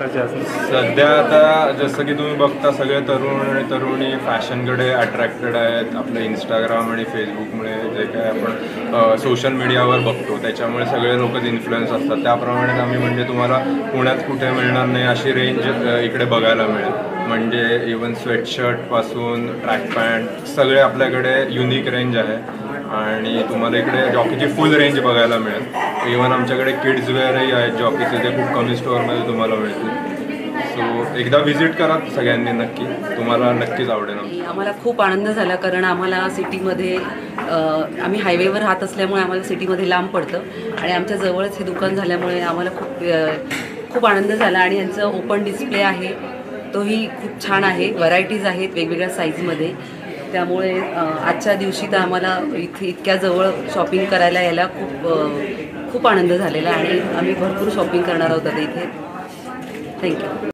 आताचे असं? सध्या आता जसं की तुम्ही बघता सगळे तरुण आणि तरुणी फॅशनकडे अट्रॅक्टेड आहेत. आपलं इंस्टाग्राम आणि फेसबुकमुळे जे काय आपण सोशल मीडियावर बघतो त्याच्यामुळे सगळे लोकच इन्फ्लुएन्स असतात. त्याप्रमाणे आम्ही म्हणजे तुम्हाला पुण्यात कुठे मिळणार नाही अशी रेंज इकडे बघायला मिळेल. म्हणजे इवन स्वेटशर्टपासून ट्रॅक पॅन्ट सगळे आपल्याकडे युनिक रेंज आहे आणि तुम्हाला इकडे जॉकीची फुल रेंज बघायला मिळेल. इवन आमच्याकडे किड्स वेअरही आहेत जॉकीचे, ते खूप कमी स्टोअरमध्ये तुम्हाला मिळतील. सो एकदा व्हिजिट करा सगळ्यांनी, नक्की तुम्हाला नक्कीच आवडेल. आम्हाला खूप आनंद झाला कारण आम्हाला सिटीमध्ये आम्ही हायवेवर राहत असल्यामुळे आम्हाला सिटीमध्ये लांब पडतं आणि आमच्या जवळच हे दुकान झाल्यामुळे आम्हाला खूप आनंद झाला. आणि यांचं ओपन डिस्प्ले आहे तोही खूप छान आहे, व्हरायटीज आहेत वेगवेगळ्या साईजमध्ये. त्यामुळे आजच्या दिवशी तर आम्हाला इथे इतक्या जवळ शॉपिंग करायला यायला खूप आनंद झालेला आणि आम्ही भरपूर शॉपिंग करणार आहोत आता इथे. थँक्यू.